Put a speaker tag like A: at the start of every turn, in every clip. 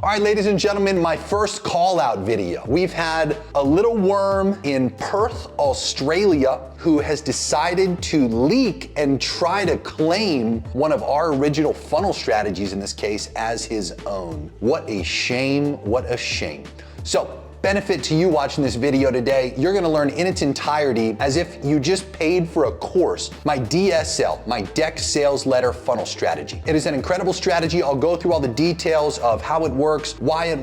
A: All right, ladies and gentlemen, my first call out video. We've had a little worm in Perth, Australia, who has decided to leak and try to claim one of our original funnel strategies, in this case, as his own. What a shame, what a shame. So, benefit to you watching this video today, you're gonna learn in its entirety as if you just paid for a course, my DSL, my Deck Sales Letter Funnel Strategy. It is an incredible strategy. I'll go through all the details of how it works, why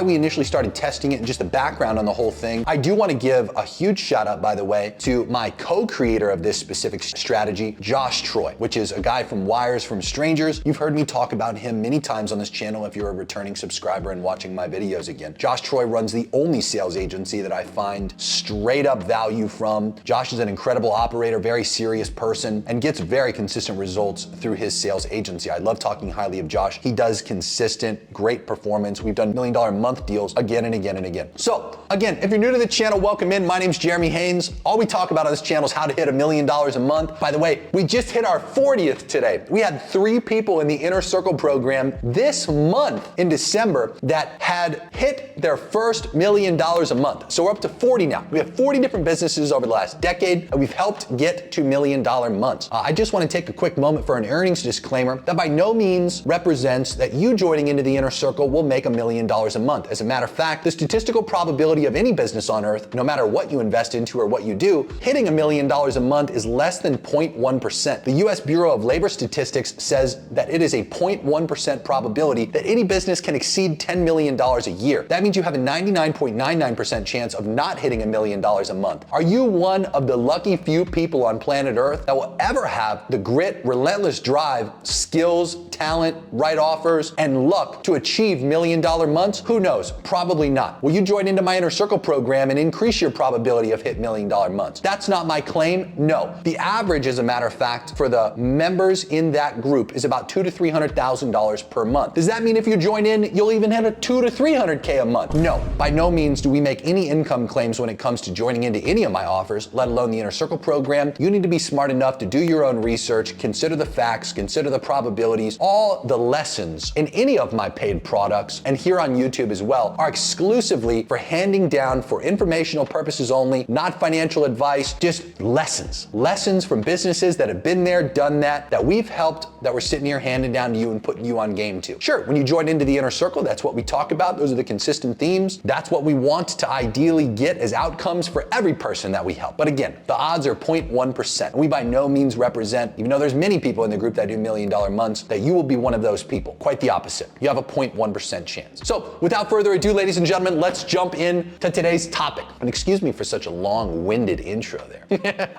A: we initially started testing it, and just the background on the whole thing. I do wanna give a huge shout out, by the way, to my co-creator of this specific strategy, Josh Troy, which is a guy from Wires from Strangers. You've heard me talk about him many times on this channel if you're a returning subscriber and watching my videos again. Josh Troy runs the only sales agency that I find straight up value from. Josh is an incredible operator, very serious person, and gets very consistent results through his sales agency. I love talking highly of Josh. He does consistent, great performance. We've done $1 million a month deals again and again and again. So again, if you're new to the channel, welcome in. My name's Jeremy Haynes. All we talk about on this channel is how to hit $1 million a month. By the way, we just hit our 40th today. We had 3 people in the Inner Circle program this month in December that had hit their first $1 million a month. So we're up to 40 now. We have 40 different businesses over the last decade, and we've helped get to $1 million months. I just want to take a quick moment for an earnings disclaimer that by no means represents that you joining into the Inner Circle will make $1 million a month. As a matter of fact, the statistical probability of any business on earth, no matter what you invest into or what you do, hitting $1 million a month is less than 0.1%. The US Bureau of Labor Statistics says that it is a 0.1% probability that any business can exceed $10 million a year. That means you have a 99.99% chance of not hitting $1 million a month. Are you one of the lucky few people on planet Earth that will ever have the grit, relentless drive, skills, talent, right offers, and luck to achieve $1 million months? Who knows? Probably not. Will you join into my Inner Circle program and increase your probability of hit $1 million months? That's not my claim. No. The average, as a matter of fact, for the members in that group is about $200,000 to $300,000 per month. Does that mean if you join in, you'll even hit a $200,000 to $300,000 a month? No. By no means do we make any income claims when it comes to joining into any of my offers, let alone the Inner Circle program. You need to be smart enough to do your own research, consider the facts, consider the probabilities. All the lessons in any of my paid products, and here on YouTube as well, are exclusively for handing down for informational purposes only, not financial advice, just lessons. Lessons from businesses that have been there, done that we've helped, that we're sitting here handing down to you and putting you on game to. Sure, when you join into the Inner Circle, that's what we talk about. Those are the consistent themes. That's what we want to ideally get as outcomes for every person that we help. But again, the odds are 0.1%. We by no means represent, even though there's many people in the group that do $1 million months, that you will be one of those people. Quite the opposite. You have a 0.1% chance. So without further ado, ladies and gentlemen, let's jump into today's topic. And excuse me for such a long-winded intro there.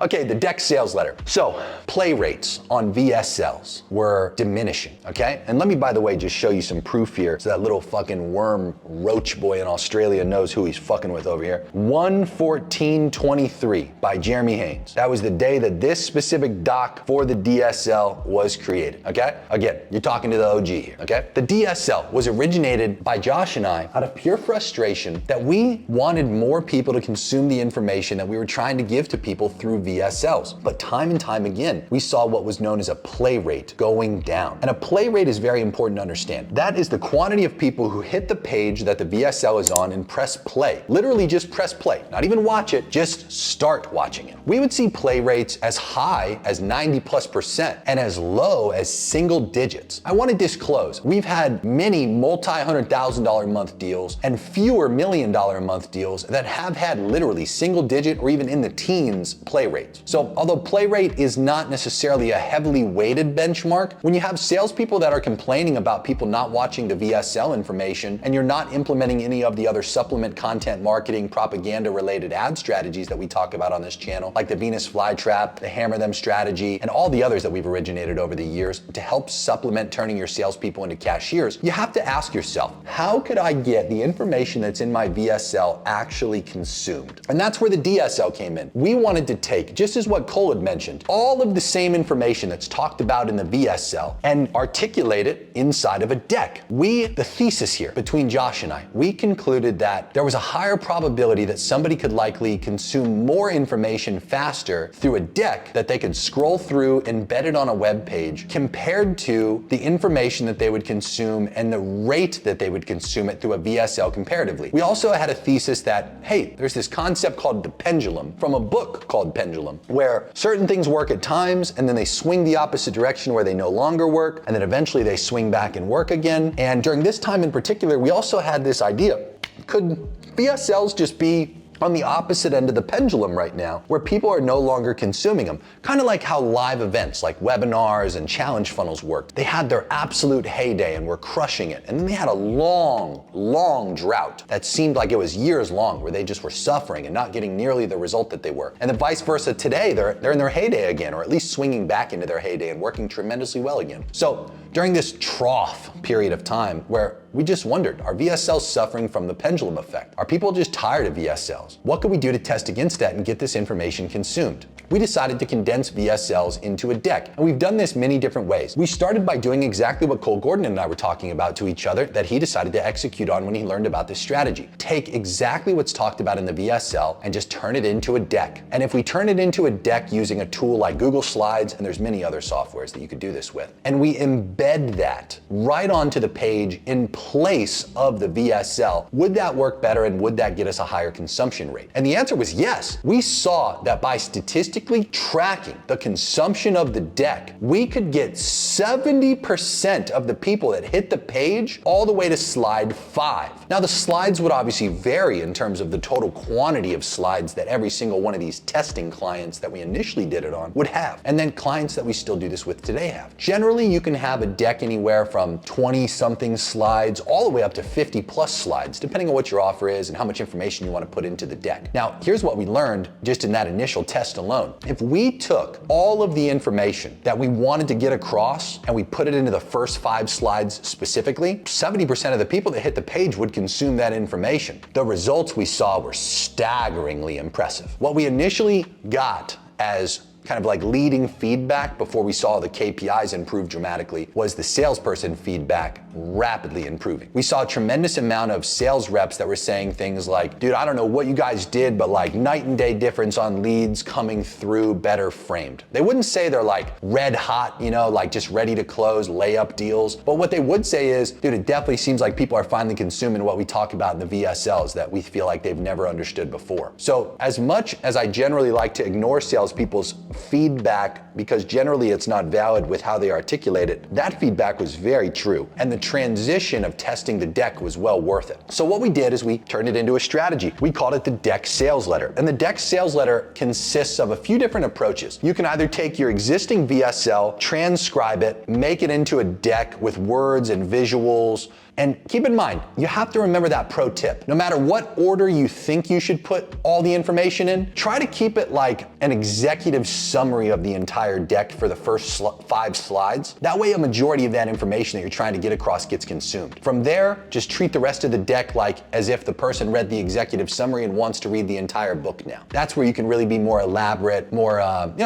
A: Okay, the Deck Sales Letter. So play rates on VSLs were diminishing, okay? And let me, by the way, just show you some proof here so that little fucking worm roach boy in Australia knows who he's fucking with over here. 1/14/23 by Jeremy Haynes. That was the day that this specific doc for the DSL was created, okay? Again, you're talking to the OG here, okay? The DSL was originated by Josh and I out of pure frustration that we wanted more people to consume the information that we were trying to give to people through VSLs. But time and time again, we saw what was known as a play rate going down. And a play rate is very important to understand. That is the quantity of people who hit the page that the VSL is on and press play. Literally just press play, not even watch it, just start watching it. We would see play rates as high as 90+% and as low as single digits. I want to disclose, we've had many multi-$100,000 a month deals and fewer $1 million a month deals that have had literally single digit or even in the teens play rates. So although play rate is not necessarily a heavily weighted benchmark, when you have salespeople that are complaining about people not watching the VSL information and you're not implementing any of the other supplement content marketing propaganda related ad strategies that we talk about on this channel, like the Venus flytrap, the hammer them strategy, and all the others that we've originated over the years to help supplement turning your salespeople into cashiers, you have to ask yourself, how could I get the information that's in my VSL actually consumed? And that's where the DSL came in. We wanted to take, just as what Cole had mentioned, all of the same information that's talked about in the VSL and articulate it inside of a deck. The thesis here between Josh and I, we concluded concluded that there was a higher probability that somebody could likely consume more information faster through a deck that they could scroll through embedded on a web page compared to the information that they would consume and the rate that they would consume it through a VSL comparatively. We also had a thesis that, hey, there's this concept called the pendulum from a book called Pendulum, where certain things work at times and then they swing the opposite direction where they no longer work, and then eventually they swing back and work again. And during this time in particular, we also had this idea, could VSLs just be on the opposite end of the pendulum right now, where people are no longer consuming them? Kind of like how live events like webinars and challenge funnels worked. They had their absolute heyday and were crushing it. And then they had a long drought that seemed like it was years long, where they just were suffering and not getting nearly the result that they were. And then vice versa today, they're in their heyday again, or at least swinging back into their heyday and working tremendously well again. So during this trough period of time where we just wondered, are VSLs suffering from the pendulum effect? Are people just tired of VSLs? What could we do to test against that and get this information consumed? We decided to condense VSLs into a deck, and we've done this many different ways. We started by doing exactly what Cole Gordon and I were talking about to each other that he decided to execute on when he learned about this strategy. Take exactly what's talked about in the VSL and just turn it into a deck. And if we turn it into a deck using a tool like Google Slides, and there's many other softwares that you could do this with, and we embed that right onto the page in place of the VSL, would that work better and would that get us a higher consumption rate? And the answer was yes. We saw that by statistically tracking the consumption of the deck, we could get 70% of the people that hit the page all the way to slide 5. Now the slides would obviously vary in terms of the total quantity of slides that every single one of these testing clients that we initially did it on would have, and then clients that we still do this with today have. Generally, you can have a deck anywhere from 20 something slides all the way up to 50 plus slides, depending on what your offer is and how much information you want to put into the deck. Now, here's what we learned just in that initial test alone. If we took all of the information that we wanted to get across and we put it into the first 5 slides specifically, 70% of the people that hit the page would consume that information. The results we saw were staggeringly impressive. What we initially got as kind of like leading feedback before we saw the KPIs improve dramatically was the salesperson feedback rapidly improving. We saw a tremendous amount of sales reps that were saying things like, dude, I don't know what you guys did, but like night and day difference on leads coming through better framed. They wouldn't say they're like red hot, you know, like just ready to close layup deals. But what they would say is, dude, it definitely seems like people are finally consuming what we talk about in the VSLs that we feel like they've never understood before. So as much as I generally like to ignore salespeople's feedback because generally it's not valid with how they articulate it, that feedback was very true. And the transition of testing the deck was well worth it. So what we did is we turned it into a strategy. We called it the deck sales letter. And the deck sales letter consists of a few different approaches. You can either take your existing VSL, transcribe it, make it into a deck with words and visuals. And keep in mind, you have to remember that pro tip. No matter what order you think you should put all the information in, try to keep it like an executive summary of the entire deck for the first 5 slides. That way, a majority of that information that you're trying to get across gets consumed. From there, just treat the rest of the deck like as if the person read the executive summary and wants to read the entire book now. That's where you can really be more elaborate, more,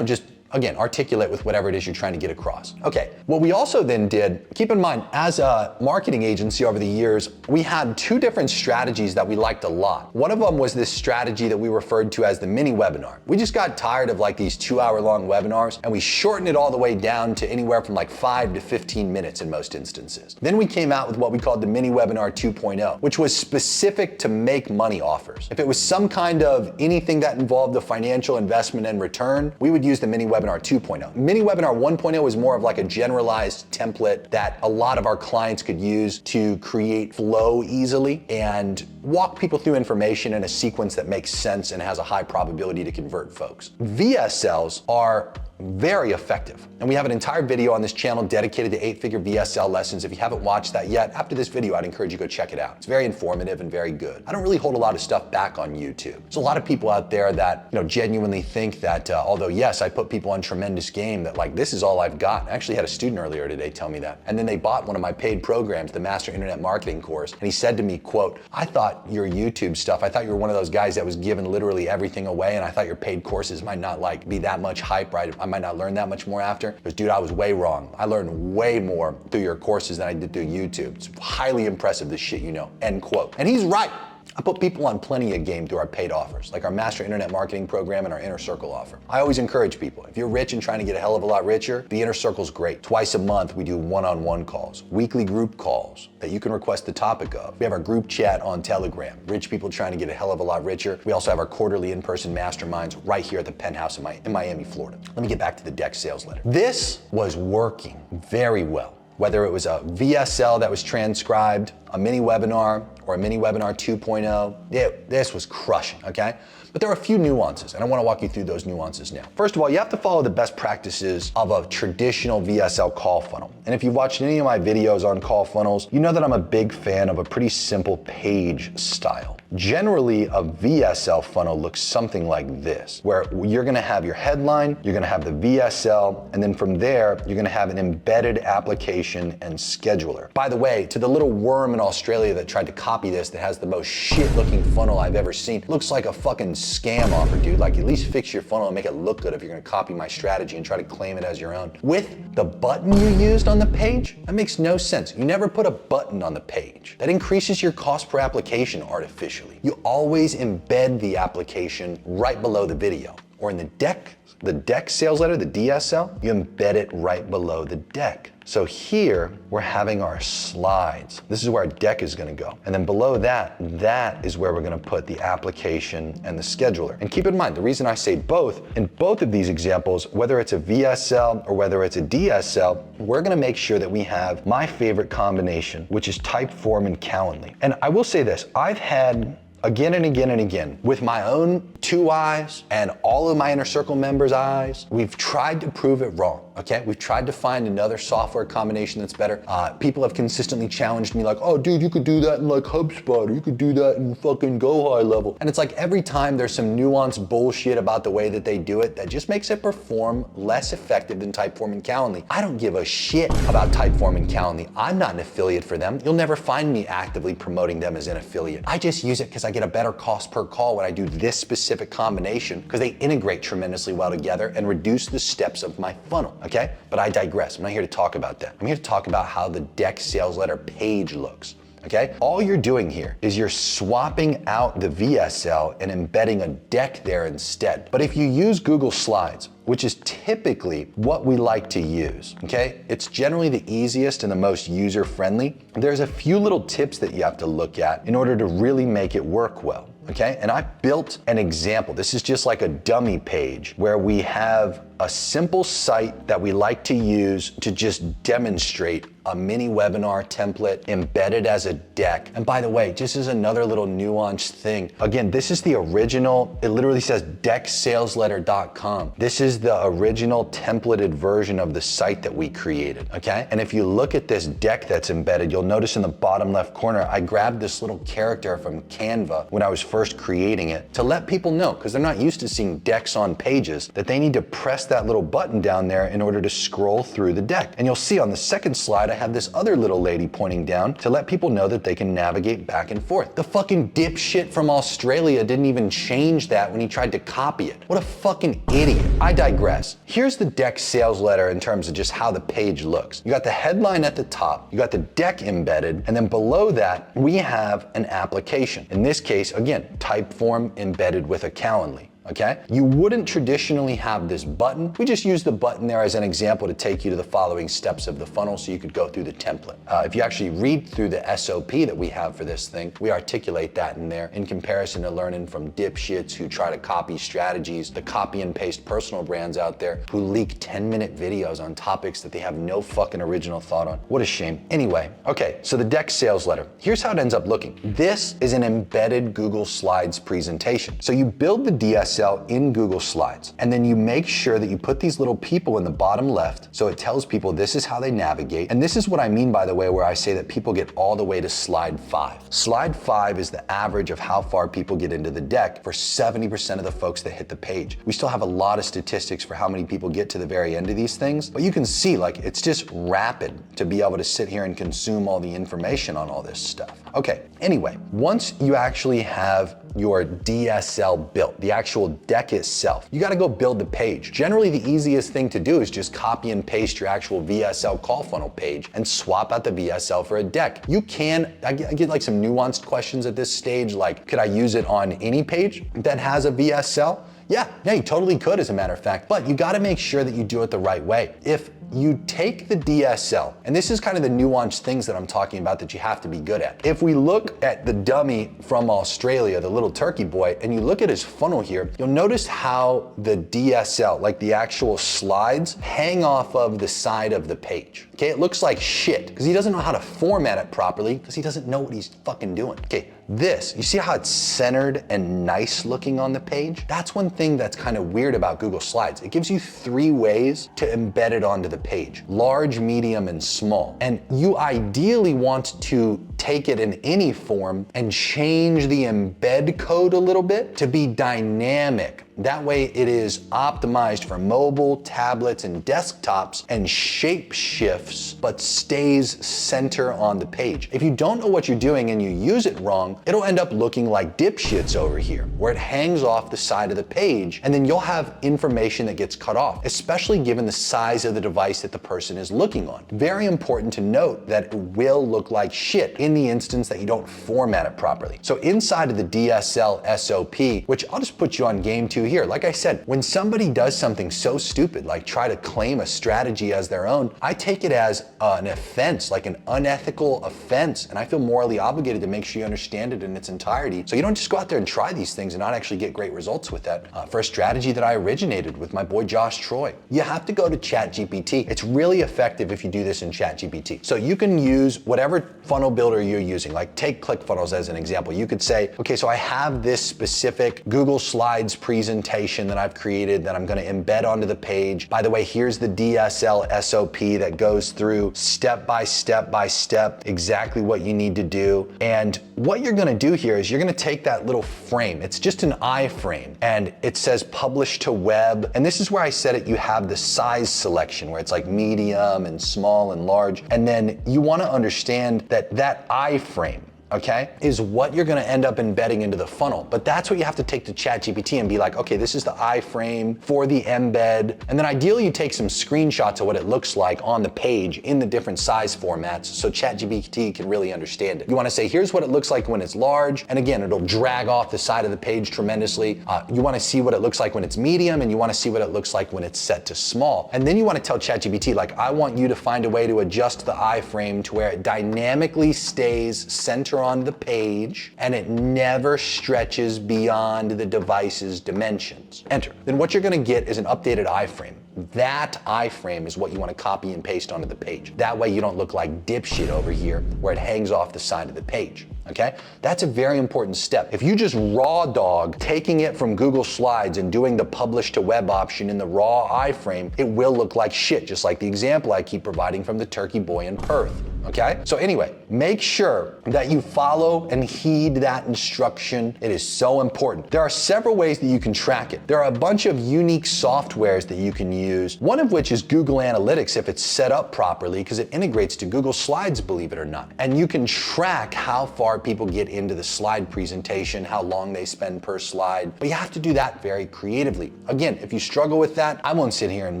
A: just again, articulate with whatever it is you're trying to get across. Okay, what we also then did, keep in mind, as a marketing agency over the years, we had 2 different strategies that we liked a lot. One of them was this strategy that we referred to as the mini webinar. We just got tired of like these 2-hour-long webinars, and we shortened it all the way down to anywhere from like 5 to 15 minutes in most instances. Then we came out with what we called the mini webinar 2.0, which was specific to make money offers. If it was some kind of anything that involved a financial investment and return, we would use the mini webinar 2.0. Mini webinar 1.0 is more of like a generalized template that a lot of our clients could use to create flow easily and walk people through information in a sequence that makes sense and has a high probability to convert folks. VSLs are very effective. And we have an entire video on this channel dedicated to 8-figure VSL lessons. If you haven't watched that yet, after this video, I'd encourage you to go check it out. It's very informative and very good. I don't really hold a lot of stuff back on YouTube. There's a lot of people out there that, genuinely think that, although yes, I put people on tremendous game, that like, this is all I've got. I actually had a student earlier today tell me that. And then they bought one of my paid programs, the Master Internet Marketing course. And he said to me, quote, I thought your YouTube stuff, I thought you were one of those guys that was giving literally everything away. And I thought your paid courses might not like be that much hype, right? I might not learn that much more after. Because dude, I was way wrong. I learned way more through your courses than I did through YouTube. It's highly impressive, the shit you know, end quote. And he's right. I put people on plenty of game through our paid offers, like our Master Internet Marketing program and our Inner Circle offer. I always encourage people, if you're rich and trying to get a hell of a lot richer, the Inner Circle's great. Twice a month, we do one-on-one calls, weekly group calls that you can request the topic of. We have our group chat on Telegram, rich people trying to get a hell of a lot richer. We also have our quarterly in-person masterminds right here at the Penthouse in Miami, Florida. Let me get back to the deck sales letter. This was working very well. Whether it was a VSL that was transcribed, a mini webinar, or a mini webinar 2.0, this was crushing, okay? But there are a few nuances, and I wanna walk you through those nuances now. First of all, you have to follow the best practices of a traditional VSL call funnel. And if you've watched any of my videos on call funnels, you know that I'm a big fan of a pretty simple page style. Generally, a VSL funnel looks something like this, where you're gonna have your headline, you're gonna have the VSL, and then from there, you're gonna have an embedded application and scheduler. By the way, to the little worm in Australia that tried to copy this that has the most shit-looking funnel I've ever seen, looks like a fucking scam offer, dude. Like, at least fix your funnel and make it look good if you're gonna copy my strategy and try to claim it as your own. With the button you used on the page, that makes no sense. You never put a button on the page. That increases your cost per application artificially. You always embed the application right below the video, or in the deck sales letter, the DSL, you embed it right below the deck. So here we're having our slides. This is where our deck is gonna go. And then below that, that is where we're gonna put the application and the scheduler. And keep in mind, the reason I say both, in both of these examples, whether it's a VSL or whether it's a DSL, we're gonna make sure that we have my favorite combination, which is Typeform and Calendly. And I will say this, I've had again and again and again, with my own 2 eyes and all of my Inner Circle members' eyes, we've tried to prove it wrong, okay? We've tried to find another software combination that's better. People have consistently challenged me like, oh dude, you could do that in like HubSpot, or you could do that in fucking Go High Level. And it's like every time there's some nuanced bullshit about the way that they do it that just makes it perform less effective than Typeform and Calendly. I don't give a shit about Typeform and Calendly. I'm not an affiliate for them. You'll never find me actively promoting them as an affiliate. I just use it because I get a better cost per call when I do this specific combination because they integrate tremendously well together and reduce the steps of my funnel, okay? But I digress. I'm not here to talk about that. I'm here to talk about how the deck sales letter page looks. Okay? All you're doing here is you're swapping out the VSL and embedding a deck there instead. But if you use Google Slides, which is typically what we like to use, okay? It's generally the easiest and the most user-friendly. There's a few little tips that you have to look at in order to really make it work well, okay? And I built an example. This is just like a dummy page where we have a simple site that we like to use to just demonstrate a mini webinar template embedded as a deck. And by the way, just as another little nuanced thing, again, this is the original, it literally says decksalesletter.com. This is the original templated version of the site that we created, okay? And if you look at this deck that's embedded, you'll notice in the bottom left corner, I grabbed this little character from Canva when I was first creating it to let people know, because they're not used to seeing decks on pages, that they need to press that little button down there in order to scroll through the deck. And you'll see on the second slide, I have this other little lady pointing down to let people know that they can navigate back and forth. The fucking dipshit from Australia didn't even change that when he tried to copy it. What a fucking idiot. I digress. Here's the deck sales letter in terms of just how the page looks. You got the headline at the top, you got the deck embedded, and then below that, we have an application. In this case, again, Typeform embedded with a Calendly. Okay? You wouldn't traditionally have this button. We just use the button there as an example to take you to the following steps of the funnel so you could go through the template. If you actually read through the SOP that we have for this thing, we articulate that in there in comparison to learning from dipshits who try to copy strategies, the copy and paste personal brands out there who leak 10-minute videos on topics that they have no fucking original thought on. What a shame. Anyway, okay, so the deck sales letter. Here's how it ends up looking. This is an embedded Google Slides presentation. So you build the DSL in Google Slides, and then you make sure that you put these little people in the bottom left so it tells people this is how they navigate. And this is what I mean, by the way, where I say that people get all the way to slide 5. Slide 5 is the average of how far people get into the deck for 70% of the folks that hit the page. We still have a lot of statistics for how many people get to the very end of these things, but you can see like it's just rapid to be able to sit here and consume all the information on all this stuff. Okay, anyway, once you actually have your DSL built, the actual deck itself, you gotta go build the page. Generally, the easiest thing to do is just copy and paste your actual VSL call funnel page and swap out the VSL for a deck. You can, I get like some nuanced questions at this stage, like, could I use it on any page that has a VSL? Yeah, you totally could, as a matter of fact, but you gotta make sure that you do it the right way. If you take the DSL, and this is kind of the nuanced things that I'm talking about that you have to be good at. If we look at the dummy from Australia, the little turkey boy, and you look at his funnel here, you'll notice how the DSL, like the actual slides, hang off of the side of the page. Okay, it looks like shit, because he doesn't know how to format it properly, because he doesn't know what he's fucking doing. Okay, this, you see how it's centered and nice looking on the page? That's one thing that's kind of weird about Google Slides. It gives you 3 ways to embed it onto the page: large, medium, and small. And you ideally want to take it in any form and change the embed code a little bit to be dynamic. That way it is optimized for mobile, tablets, and desktops, and shape shifts, but stays center on the page. If you don't know what you're doing and you use it wrong, it'll end up looking like dipshits over here, where it hangs off the side of the page, and then you'll have information that gets cut off, especially given the size of the device that the person is looking on. Very important to note that it will look like shit in the instance that you don't format it properly. So inside of the DSL SOP, which I'll just put you on game 2 here. Like I said, when somebody does something so stupid, like try to claim a strategy as their own, I take it as an offense, like an unethical offense, and I feel morally obligated to make sure you understand it in its entirety, so you don't just go out there and try these things and not actually get great results with that. For a strategy that I originated with my boy Josh Troy, you have to go to ChatGPT. It's really effective if you do this in ChatGPT. So you can use whatever funnel builder you're using, like take ClickFunnels as an example. You could say, okay, so I have this specific Google Slides presentation that I've created that I'm gonna embed onto the page. By the way, here's the DSL SOP that goes through step by step by step exactly what you need to do. And what you're gonna do here is you're gonna take that little frame. It's just an iframe, and it says publish to web. And this is where I said it, you have the size selection where it's like medium and small and large. And then you wanna understand that that iframe, okay, is what you're gonna end up embedding into the funnel. But that's what you have to take to ChatGPT and be like, okay, this is the iframe for the embed. And then ideally you take some screenshots of what it looks like on the page in the different size formats so ChatGPT can really understand it. You wanna say, here's what it looks like when it's large. And again, it'll drag off the side of the page tremendously. You wanna see what it looks like when it's medium, and you wanna see what it looks like when it's set to small. And then you wanna tell ChatGPT, like, I want you to find a way to adjust the iframe to where it dynamically stays center on the page and it never stretches beyond the device's dimensions. Enter. Then what you're gonna get is an updated iframe. That iframe is what you want to copy and paste onto the page. That way you don't look like dipshit over here where it hangs off the side of the page. Okay? That's a very important step. If you just raw dog taking it from Google Slides and doing the publish to web option in the raw iframe, it will look like shit, just like the example I keep providing from the turkey boy in Perth. Okay? So anyway, make sure that you follow and heed that instruction. It is so important. There are several ways that you can track it. There are a bunch of unique softwares that you can use, one of which is Google Analytics if it's set up properly, because it integrates to Google Slides, believe it or not. And you can track how far people get into the slide presentation, how long they spend per slide, but you have to do that very creatively. Again, if you struggle with that, I won't sit here and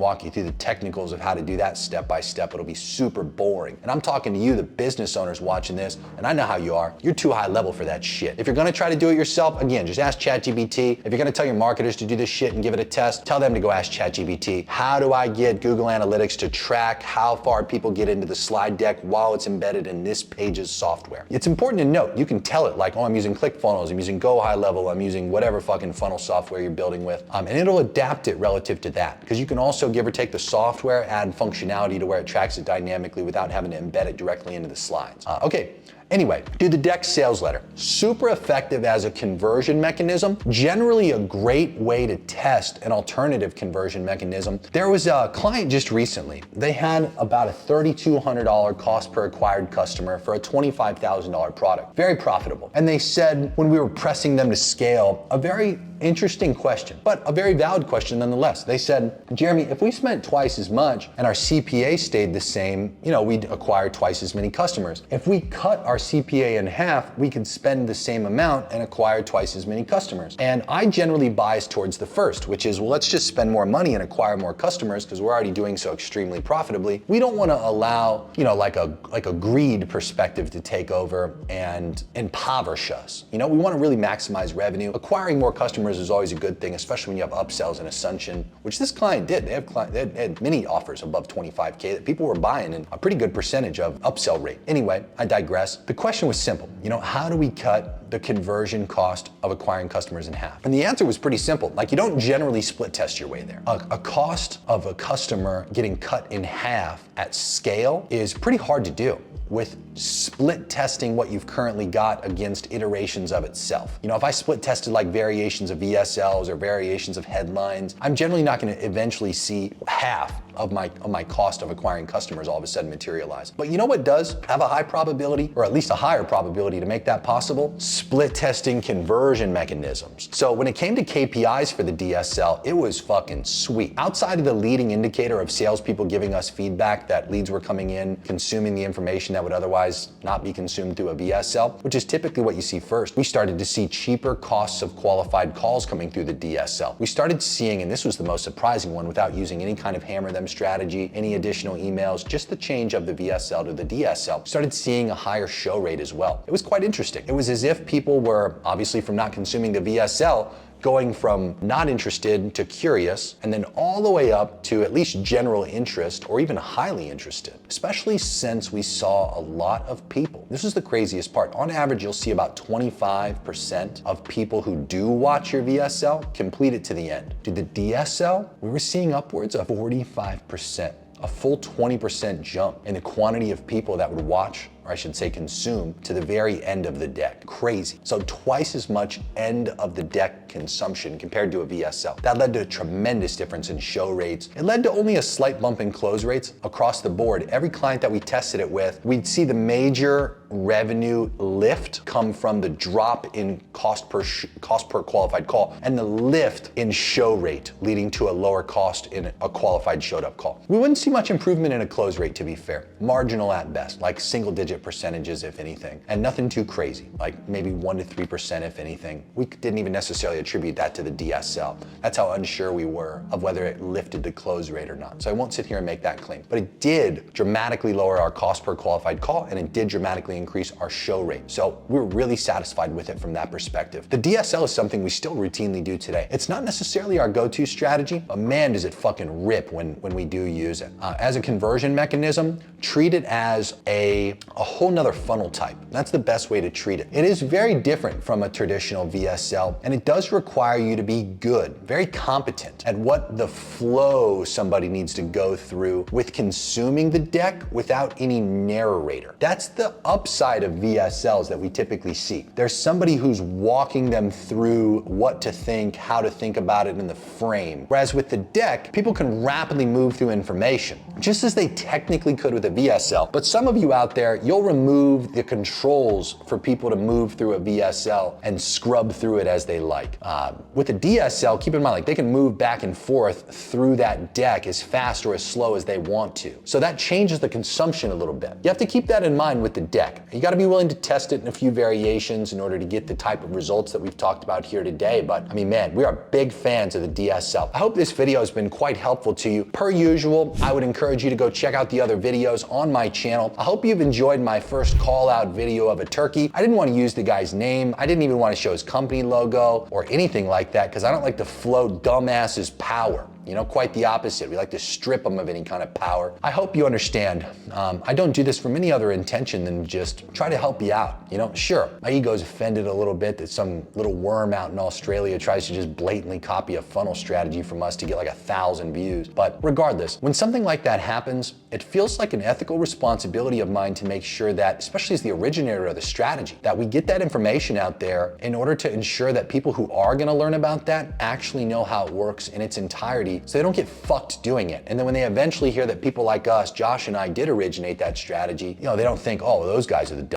A: walk you through the technicals of how to do that step by step. It'll be super boring. And I'm talking to you, the business owners watching this, and I know how you are. You're too high level for that shit. If you're gonna try to do it yourself, again, just ask ChatGPT. If you're gonna tell your marketers to do this shit and give it a test, tell them to go ask ChatGPT. How do I get Google Analytics to track how far people get into the slide deck while it's embedded in this page's software? It's important to note, you can tell it like, oh, I'm using ClickFunnels, I'm using Go High Level, I'm using whatever fucking funnel software you're building with, and it'll adapt it relative to that. Because you can also give or take the software, add functionality to where it tracks it dynamically without having to embed it directly into the slides. Okay. Anyway, do the deck sales letter. Super effective as a conversion mechanism, generally a great way to test an alternative conversion mechanism. There was a client just recently. They had about a $3,200 cost per acquired customer for a $25,000 product. Very profitable. And they said, when we were pressing them to scale, a very interesting question, but a very valid question nonetheless. They said, Jeremy, if we spent twice as much and our CPA stayed the same, we'd acquire twice as many customers. If we cut our our CPA in half, we could spend the same amount and acquire twice as many customers. And I generally bias towards the first, which is, well, let's just spend more money and acquire more customers because we're already doing so extremely profitably. We don't want to allow, like a greed perspective to take over and impoverish us. We want to really maximize revenue. Acquiring more customers is always a good thing, especially when you have upsells and assumption, which this client did. They had many offers above 25K that people were buying, and a pretty good percentage of upsell rate. Anyway, I digress. The question was simple. How do we cut the conversion cost of acquiring customers in half? And the answer was pretty simple. You don't generally split test your way there. A cost of a customer getting cut in half at scale is pretty hard to do with split testing what you've currently got against iterations of itself. If I split tested variations of VSLs or variations of headlines, I'm generally not going to eventually see half of my cost of acquiring customers all of a sudden materialize. But you know what does have a high probability, or at least a higher probability to make that possible? Split testing conversion mechanisms. So when it came to KPIs for the DSL, it was fucking sweet. Outside of the leading indicator of salespeople giving us feedback that leads were coming in, consuming the information that would otherwise not be consumed through a VSL, which is typically what you see first, we started to see cheaper costs of qualified calls coming through the DSL. We started seeing, and this was the most surprising one without using any kind of hammer them strategy, any additional emails, just the change of the VSL to the DSL, started seeing a higher show rate as well. It was quite interesting. It was as if people were, obviously from not consuming the VSL, going from not interested to curious, and then all the way up to at least general interest or even highly interested, especially since we saw a lot of people. This is the craziest part. On average, you'll see about 25% of people who do watch your VSL complete it to the end. To the DSL, we were seeing upwards of 45%. A full 20% jump in the quantity of people that would watch, or I should say consume, to the very end of the deck. Crazy. So twice as much end of the deck consumption compared to a VSL. That led to a tremendous difference in show rates. It led to only a slight bump in close rates across the board. Every client that we tested it with, we'd see the major revenue lift come from the drop in cost per qualified call and the lift in show rate, leading to a lower cost in a qualified showed up call. We wouldn't see much improvement in a close rate, to be fair. Marginal at best, like single digit percentages if anything, and nothing too crazy, like maybe 1 to 3% if anything. We didn't even necessarily attribute that to the DSL. That's how unsure we were of whether it lifted the close rate or not. So I won't sit here and make that claim, but it did dramatically lower our cost per qualified call, and it did dramatically increase our show rate. So we were really satisfied with it from that perspective. The DSL is something we still routinely do today. It's not necessarily our go-to strategy, but man, does it fucking rip when we do use it. As a conversion mechanism, treat it as a whole nother funnel type. That's the best way to treat it. It is very different from a traditional VSL, and it does require you to be good, very competent at what the flow somebody needs to go through with consuming the deck without any narrator. That's the upside of VSLs that we typically see. There's somebody who's walking them through what to think, how to think about it in the frame. Whereas with the deck, people can rapidly move through information, just as they technically could with a VSL. But some of you out there, you'll remove the controls for people to move through a VSL and scrub through it as they like. With a DSL, keep in mind, they can move back and forth through that deck as fast or as slow as they want to. So that changes the consumption a little bit. You have to keep that in mind with the deck. You gotta be willing to test it in a few variations in order to get the type of results that we've talked about here today. But I mean, man, we are big fans of the DSL. I hope this video has been quite helpful to you. Per usual, I would encourage you to go check out the other videos on my channel. I hope you've enjoyed my first call out video of a turkey. I didn't want to use the guy's name. I didn't even want to show his company logo or anything like that because I don't like to float dumbasses power. Quite the opposite. We like to strip them of any kind of power. I hope you understand. I don't do this from any other intention than just try to help you out. Sure, my ego's offended a little bit that some little worm out in Australia tries to just blatantly copy a funnel strategy from us to get 1,000 views. But regardless, when something like that happens, it feels like an ethical responsibility of mine to make sure that, especially as the originator of the strategy, that we get that information out there in order to ensure that people who are gonna learn about that actually know how it works in its entirety, so they don't get fucked doing it. And then when they eventually hear that people like us, Josh and I, did originate that strategy, they don't think, oh, those guys are the